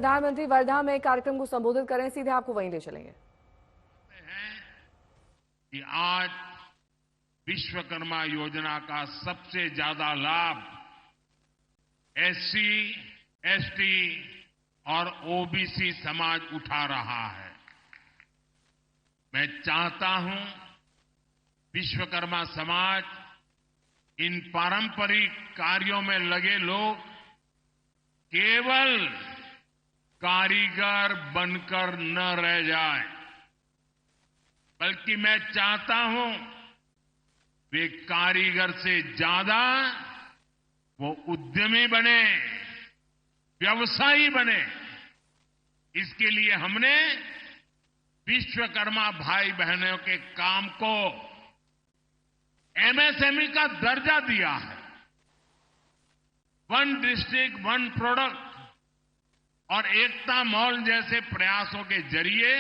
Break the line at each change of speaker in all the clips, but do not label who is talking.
प्रधानमंत्री वर्धा में कार्यक्रम को संबोधित करें, सीधे आपको वहीं ले चलेंगे।
कि आज विश्वकर्मा योजना का सबसे ज्यादा लाभ एससी, एसटी और ओबीसी समाज उठा रहा है। मैं चाहता हूं विश्वकर्मा समाज इन पारंपरिक कार्यों में लगे लोग केवल कारीगर बनकर न रह जाए, बल्कि मैं चाहता हूं वे कारीगर से ज्यादा वो उद्यमी बने, व्यवसायी बने। इसके लिए हमने विश्वकर्मा भाई बहनों के काम को एमएसएमई का दर्जा दिया है। वन डिस्ट्रिक्ट वन प्रोडक्ट और एकता मॉल जैसे प्रयासों के जरिए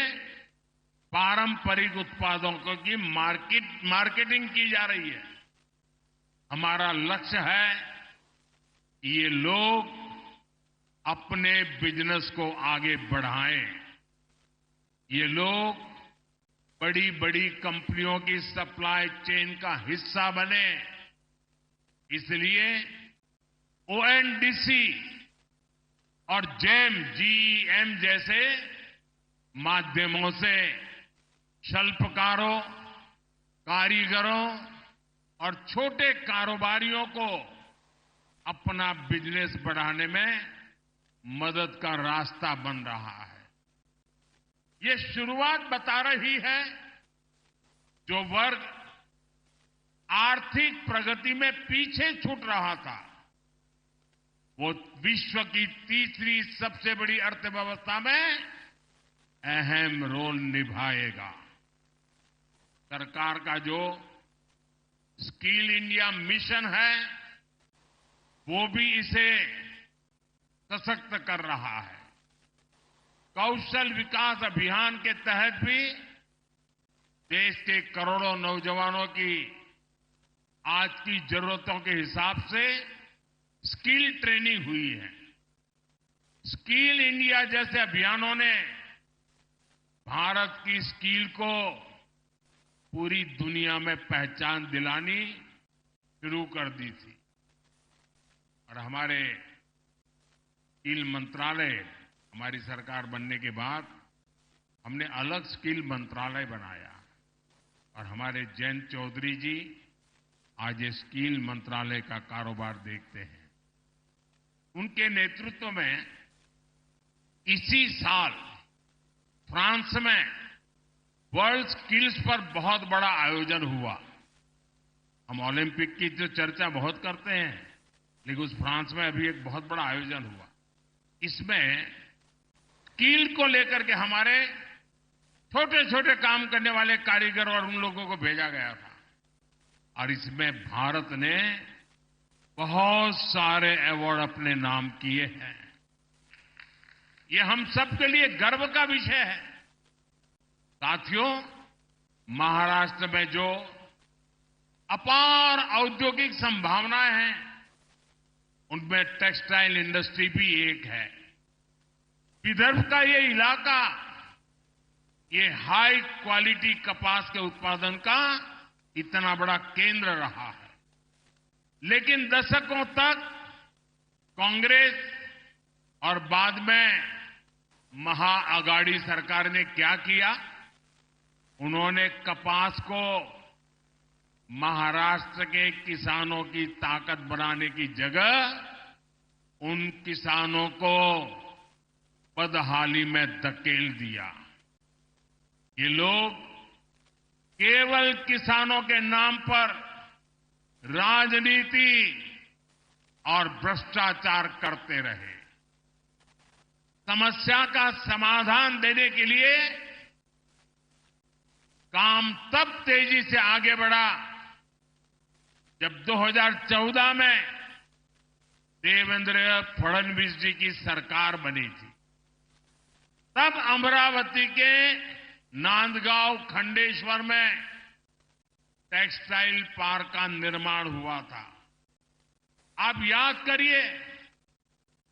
पारंपरिक उत्पादों की मार्केटिंग की जा रही है। हमारा लक्ष्य है कि ये लोग अपने बिजनेस को आगे बढ़ाएं। ये लोग बड़ी बड़ी कंपनियों की सप्लाई चेन का हिस्सा बने। इसलिए ओएनडीसी और जीईएम जैसे माध्यमों से शिल्पकारों, कारीगरों और छोटे कारोबारियों को अपना बिजनेस बढ़ाने में मदद का रास्ता बन रहा है। ये शुरुआत बता रही है जो वर्ग आर्थिक प्रगति में पीछे छूट रहा था, वो विश्व की तीसरी सबसे बड़ी अर्थव्यवस्था में अहम रोल निभाएगा। सरकार का जो स्किल इंडिया मिशन है वो भी इसे सशक्त कर रहा है। कौशल विकास अभियान के तहत भी देश के करोड़ों नौजवानों की आज की जरूरतों के हिसाब से स्किल ट्रेनिंग हुई है। स्किल इंडिया जैसे अभियानों ने भारत की स्किल को पूरी दुनिया में पहचान दिलानी शुरू कर दी थी। और हमारे स्किल मंत्रालय, हमारी सरकार बनने के बाद हमने अलग स्किल मंत्रालय बनाया और हमारे जयंत चौधरी जी आज ये स्किल मंत्रालय का कारोबार देखते हैं। उनके नेतृत्व में इसी साल फ्रांस में वर्ल्ड स्किल्स पर बहुत बड़ा आयोजन हुआ। हम ओलंपिक की जो चर्चा बहुत करते हैं, लेकिन उस फ्रांस में अभी एक बहुत बड़ा आयोजन हुआ। इसमें स्किल को लेकर के हमारे छोटे छोटे काम करने वाले कारीगर और उन लोगों को भेजा गया था और इसमें भारत ने बहुत सारे अवार्ड अपने नाम किए हैं। ये हम सबके लिए गर्व का विषय है। साथियों, महाराष्ट्र में जो अपार औद्योगिक संभावनाएं हैं उनमें टेक्सटाइल इंडस्ट्री भी एक है। विदर्भ का ये इलाका ये हाई क्वालिटी कपास के उत्पादन का इतना बड़ा केंद्र रहा है, लेकिन दशकों तक कांग्रेस और बाद में महाअगाड़ी सरकार ने क्या किया, उन्होंने कपास को महाराष्ट्र के किसानों की ताकत बनाने की जगह उन किसानों को बदहाली में धकेल दिया। ये लोग केवल किसानों के नाम पर राजनीति और भ्रष्टाचार करते रहे। समस्या का समाधान देने के लिए काम तब तेजी से आगे बढ़ा जब 2014 में देवेंद्र फडणवीस जी की सरकार बनी थी। तब अमरावती के नांदगांव खंडेश्वर में टेक्सटाइल पार्क का निर्माण हुआ था। आप याद करिए,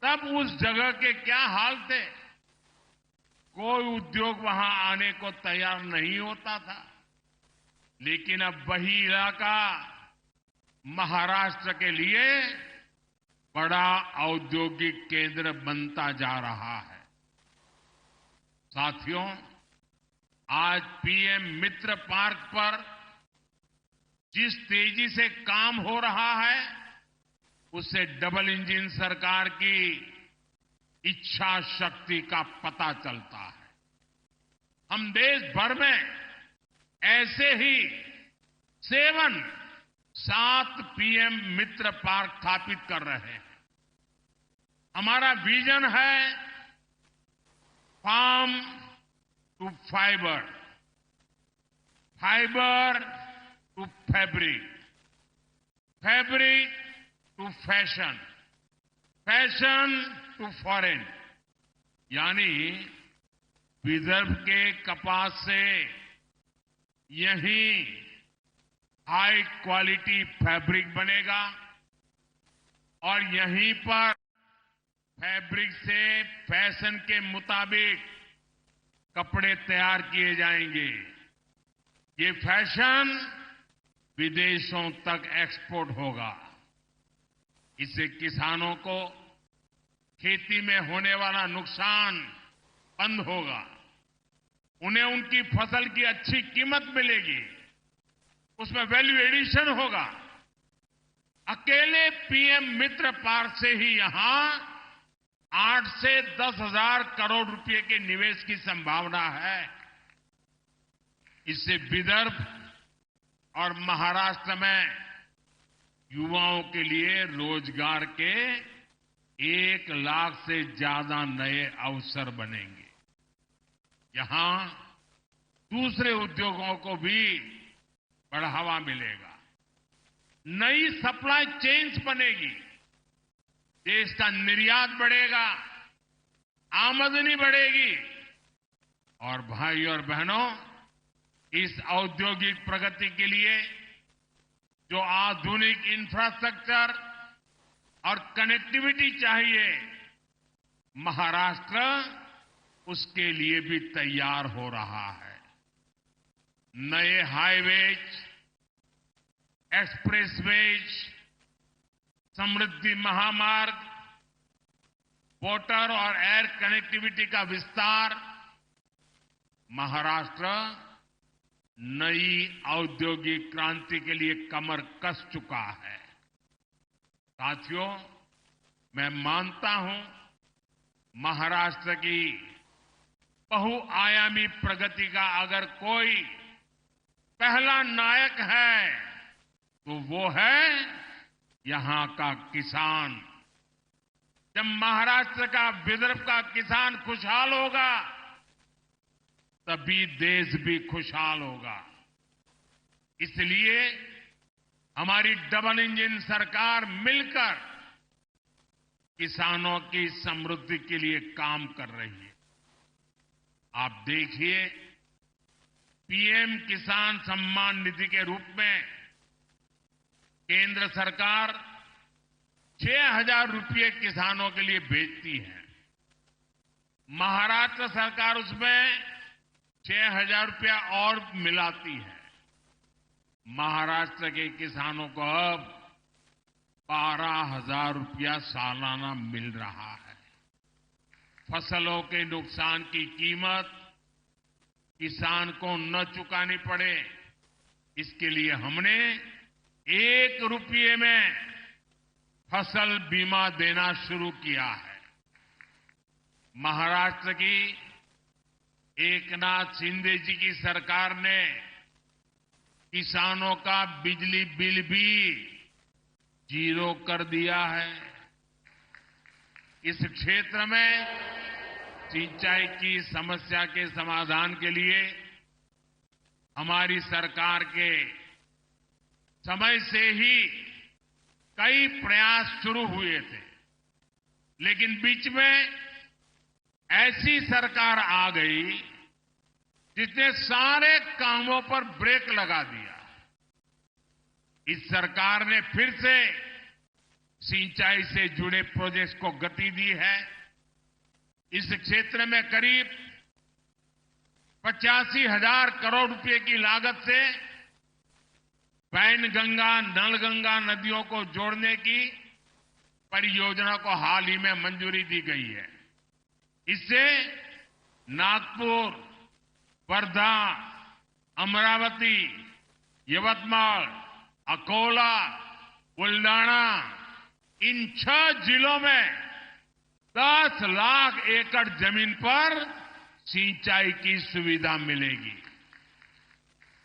तब उस जगह के क्या हाल थे। कोई उद्योग वहां आने को तैयार नहीं होता था। लेकिन अब वही इलाका महाराष्ट्र के लिए बड़ा औद्योगिक केंद्र बनता जा रहा है। साथियों, आज पीएम मित्र पार्क पर जिस तेजी से काम हो रहा है, उससे डबल इंजन सरकार की इच्छा शक्ति का पता चलता है। हम देश भर में ऐसे ही 7 पीएम मित्र पार्क स्थापित कर रहे हैं। हमारा विजन है farm to fibre, fibre to fabric, fabric to fashion, fashion to foreign. यानी विदर्भ के कपास से यहीं हाई क्वालिटी फैब्रिक बनेगा और यहीं पर फैब्रिक से फैशन के मुताबिक कपड़े तैयार किए जाएंगे। ये फैशन विदेशों तक एक्सपोर्ट होगा। इससे किसानों को खेती में होने वाला नुकसान बंद होगा। उन्हें उनकी फसल की अच्छी कीमत मिलेगी, उसमें वैल्यू एडिशन होगा। अकेले पीएम मित्र पार्क से ही यहां 8 से 10 हजार करोड़ रुपए के निवेश की संभावना है। इससे विदर्भ और महाराष्ट्र में युवाओं के लिए रोजगार के 1 लाख से ज्यादा नए अवसर बनेंगे। यहां दूसरे उद्योगों को भी बढ़ावा मिलेगा। नई सप्लाई चेन्स बनेगी, देश का निर्यात बढ़ेगा, आमदनी बढ़ेगी। और भाई और बहनों, इस औद्योगिक प्रगति के लिए जो आधुनिक इंफ्रास्ट्रक्चर और कनेक्टिविटी चाहिए, महाराष्ट्र उसके लिए भी तैयार हो रहा है। नए हाईवेज, एक्सप्रेसवेज, समृद्धि महामार्ग, वाटर और एयर कनेक्टिविटी का विस्तार, महाराष्ट्र नई औद्योगिक क्रांति के लिए कमर कस चुका है। साथियों, मैं मानता हूं महाराष्ट्र की बहुआयामी प्रगति का अगर कोई पहला नायक है तो वो है यहां का किसान। जब महाराष्ट्र का, विदर्भ का किसान खुशहाल होगा, तभी देश भी खुशहाल होगा। इसलिए हमारी डबल इंजन सरकार मिलकर किसानों की समृद्धि के लिए काम कर रही है। आप देखिए, पीएम किसान सम्मान निधि के रूप में केंद्र सरकार 6,000 रुपये किसानों के लिए भेजती है। महाराष्ट्र सरकार उसमें 6,000 रुपया और मिलाती है। महाराष्ट्र के किसानों को अब 12,000 रुपया सालाना मिल रहा है। फसलों के नुकसान की कीमत किसान को न चुकानी पड़े, इसके लिए हमने 1 रुपये में फसल बीमा देना शुरू किया है। महाराष्ट्र की एकनाथ शिंदे जी की सरकार ने किसानों का बिजली बिल भी 0 कर दिया है। इस क्षेत्र में सिंचाई की समस्या के समाधान के लिए हमारी सरकार के समय से ही कई प्रयास शुरू हुए थे, लेकिन बीच में ऐसी सरकार आ गई जिसने सारे कामों पर ब्रेक लगा दिया। इस सरकार ने फिर से सिंचाई से जुड़े प्रोजेक्ट्स को गति दी है। इस क्षेत्र में करीब 85,000 करोड़ रुपए की लागत से पैनगंगा, नलगंगा नदियों को जोड़ने की परियोजना को हाल ही में मंजूरी दी गई है। इससे नागपुर, वर्धा, अमरावती, यवतमाल, अकोला, बुल्डाना इन 6 जिलों में 10 लाख एकड़ जमीन पर सिंचाई की सुविधा मिलेगी।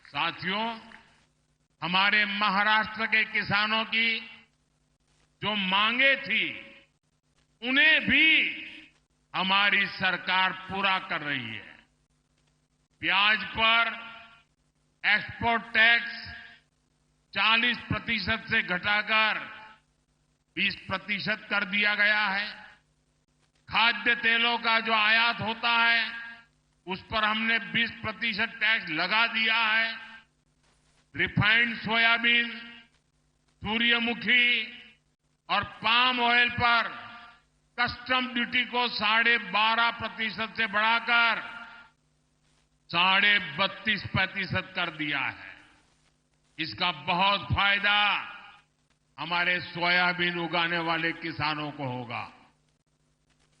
साथियों, हमारे महाराष्ट्र के किसानों की जो मांगे थी उन्हें भी हमारी सरकार पूरा कर रही है। प्याज पर एक्सपोर्ट टैक्स 40% से घटाकर 20% कर दिया गया है। खाद्य तेलों का जो आयात होता है उस पर हमने 20% टैक्स लगा दिया है। रिफाइंड सोयाबीन, सूर्यमुखी और पाम ऑयल पर कस्टम ड्यूटी को 12.5% से बढ़ाकर 32.5% कर दिया है। इसका बहुत फायदा हमारे सोयाबीन उगाने वाले किसानों को होगा।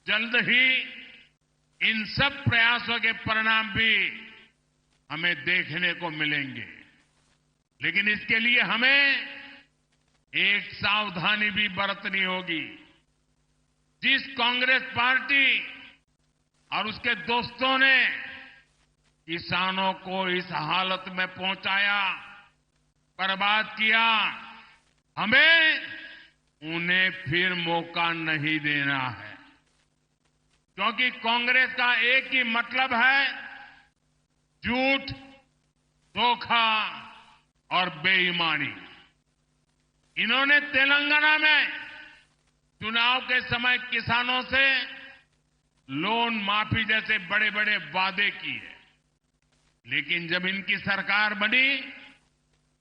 जल्द ही इन सब प्रयासों के परिणाम भी हमें देखने को मिलेंगे, लेकिन इसके लिए हमें एक सावधानी भी बरतनी होगी। जिस कांग्रेस पार्टी और उसके दोस्तों ने किसानों को इस हालत में पहुंचाया, बर्बाद किया, हमें उन्हें फिर मौका नहीं देना है। क्योंकि कांग्रेस का एक ही मतलब है झूठ, धोखा और बेईमानी। इन्होंने तेलंगाना में चुनाव के समय किसानों से लोन माफी जैसे बड़े बड़े वादे किए, लेकिन जब इनकी सरकार बनी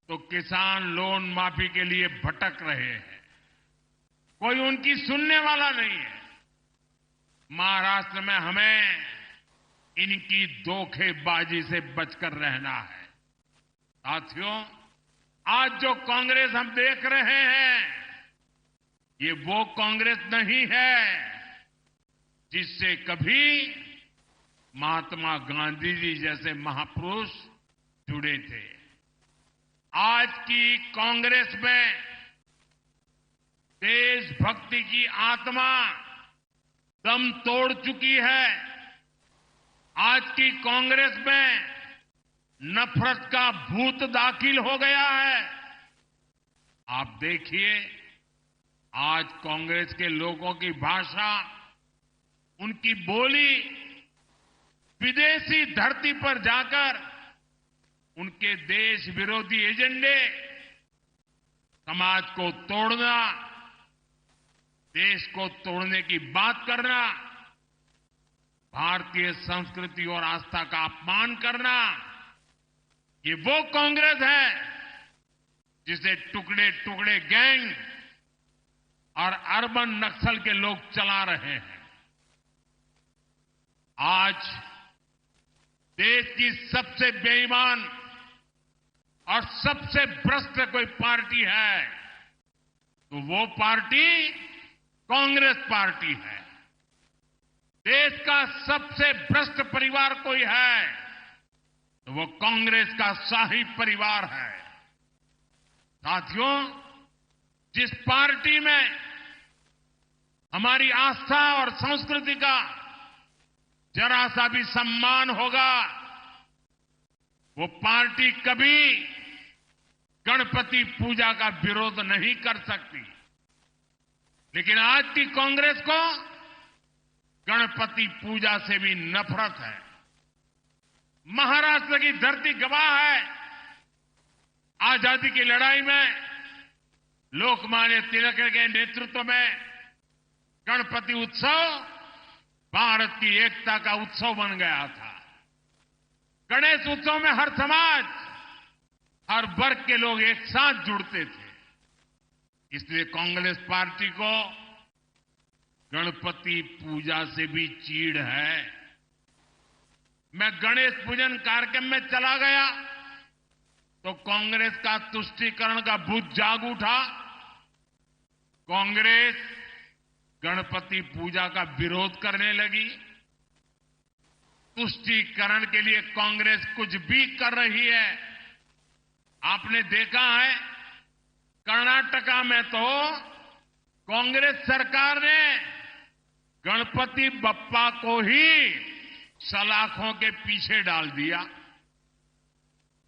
तो किसान लोन माफी के लिए भटक रहे हैं। कोई उनकी सुनने वाला नहीं है। महाराष्ट्र में हमें इनकी धोखेबाजी से बचकर रहना है। साथियों, आज जो कांग्रेस हम देख रहे हैं ये वो कांग्रेस नहीं है जिससे कभी महात्मा गांधी जी जैसे महापुरुष जुड़े थे। आज की कांग्रेस में देशभक्ति की आत्मा दम तोड़ चुकी है। आज की कांग्रेस में नफरत का भूत दाखिल हो गया है। आप देखिए, आज कांग्रेस के लोगों की भाषा, उनकी बोली विदेशी धरती पर जाकर उनके देश विरोधी एजेंडे, समाज को तोड़ना, देश को तोड़ने की बात करना, भारतीय संस्कृति और आस्था का अपमान करना, ये वो कांग्रेस है जिसे टुकड़े टुकड़े गैंग और अर्बन नक्सल के लोग चला रहे हैं। आज देश की सबसे बेईमान और सबसे भ्रष्ट कोई पार्टी है तो वो पार्टी कांग्रेस पार्टी है। देश का सबसे भ्रष्ट परिवार कोई है तो वो कांग्रेस का शाही परिवार है। साथियों, जिस पार्टी में हमारी आस्था और संस्कृति का जरा सा भी सम्मान होगा वो पार्टी कभी गणपति पूजा का विरोध नहीं कर सकती। लेकिन आज की कांग्रेस को गणपति पूजा से भी नफरत है। महाराष्ट्र की धरती गवाह है। आजादी की लड़ाई में लोकमान्य तिलक के नेतृत्व में गणपति उत्सव भारत की एकता का उत्सव बन गया था। गणेश उत्सव में हर समाज, हर वर्ग के लोग एक साथ जुड़ते थे। इसलिए कांग्रेस पार्टी को गणपति पूजा से भी चीड़ है। मैं गणेश पूजन कार्यक्रम में चला गया तो कांग्रेस का तुष्टीकरण का भूत जाग उठा। कांग्रेस गणपति पूजा का विरोध करने लगी। तुष्टीकरण के लिए कांग्रेस कुछ भी कर रही है। आपने देखा है कर्नाटका में तो कांग्रेस सरकार ने गणपति बप्पा को ही सलाखों के पीछे डाल दिया।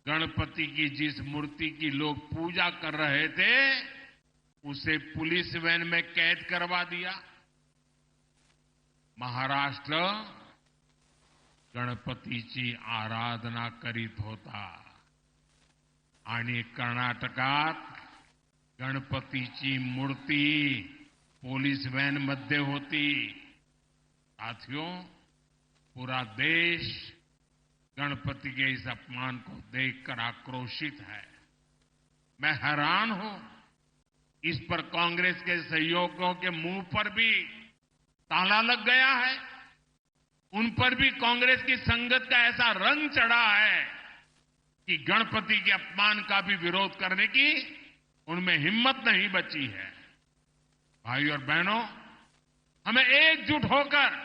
गणपति की जिस मूर्ति की लोग पूजा कर रहे थे उसे पुलिस वैन में कैद करवा दिया। महाराष्ट्र गणपतीची आराधना करीत होता आणि कर्नाटकात गणपतीची मूर्ती पुलिस वैन मध्ये होती। साथियों, पूरा देश गणपति के इस अपमान को देखकर आक्रोशित है। मैं हैरान हूं, इस पर कांग्रेस के सहयोगियों के मुंह पर भी ताला लग गया है। उन पर भी कांग्रेस की संगत का ऐसा रंग चढ़ा है कि गणपति के अपमान का भी विरोध करने की उनमें हिम्मत नहीं बची है। भाई और बहनों, हमें एकजुट होकर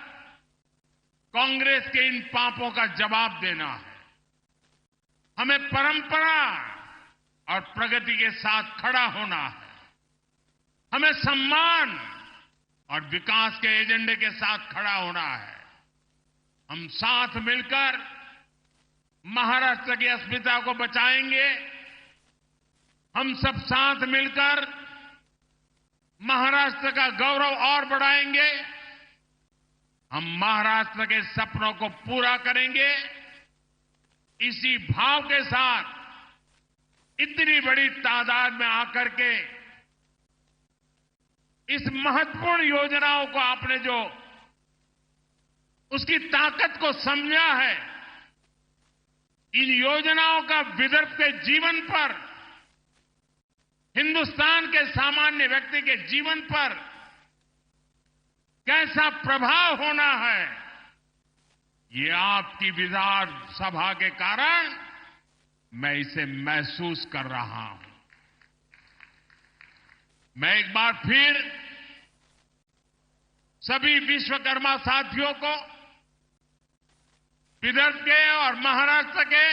कांग्रेस के इन पापों का जवाब देना है। हमें परंपरा और प्रगति के साथ खड़ा होना है। हमें सम्मान और विकास के एजेंडे के साथ खड़ा होना है। हम साथ मिलकर महाराष्ट्र की अस्मिता को बचाएंगे। हम सब साथ मिलकर महाराष्ट्र का गौरव और बढ़ाएंगे। हम महाराष्ट्र के सपनों को पूरा करेंगे। इसी भाव के साथ इतनी बड़ी तादाद में आकर के इस महत्वपूर्ण योजनाओं को आपने जो उसकी ताकत को समझा है, इन योजनाओं का विदर्भ के जीवन पर, हिंदुस्तान के सामान्य व्यक्ति के जीवन पर कैसा प्रभाव होना है, ये आपकी विधानसभा के कारण मैं इसे महसूस कर रहा हूं। मैं एक बार फिर सभी विश्वकर्मा साथियों को, विदर्भ के और महाराष्ट्र के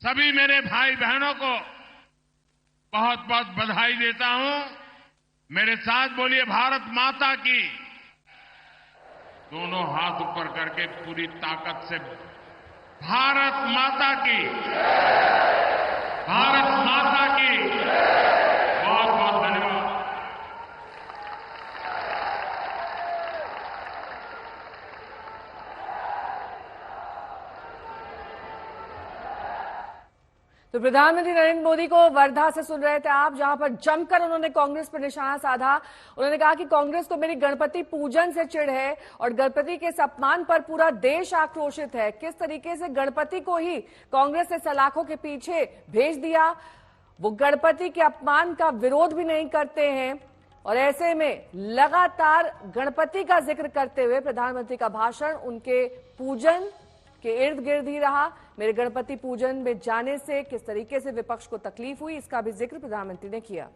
सभी मेरे भाई बहनों को बहुत बहुत बधाई देता हूं। मेरे साथ बोलिए भारत माता की। दोनों हाथ ऊपर करके पूरी ताकत से भारत माता की, भारत माता की। बहुत बहुत धन्यवाद।
तो प्रधानमंत्री नरेंद्र मोदी को वर्धा से सुन रहे थे आप, जहां पर जमकर उन्होंने कांग्रेस पर निशाना साधा। उन्होंने कहा कि कांग्रेस को मेरी गणपति पूजन से चिढ़ है और गणपति के इस अपमान पर पूरा देश आक्रोशित है। किस तरीके से गणपति को ही कांग्रेस ने सलाखों के पीछे भेज दिया। वो गणपति के अपमान का विरोध भी नहीं करते हैं और ऐसे में लगातार गणपति का जिक्र करते हुए प्रधानमंत्री का भाषण उनके पूजन के इर्द गिर्द ही रहा। मेरे गणपति पूजन में जाने से किस तरीके से विपक्ष को तकलीफ हुई, इसका भी जिक्र प्रधानमंत्री ने किया।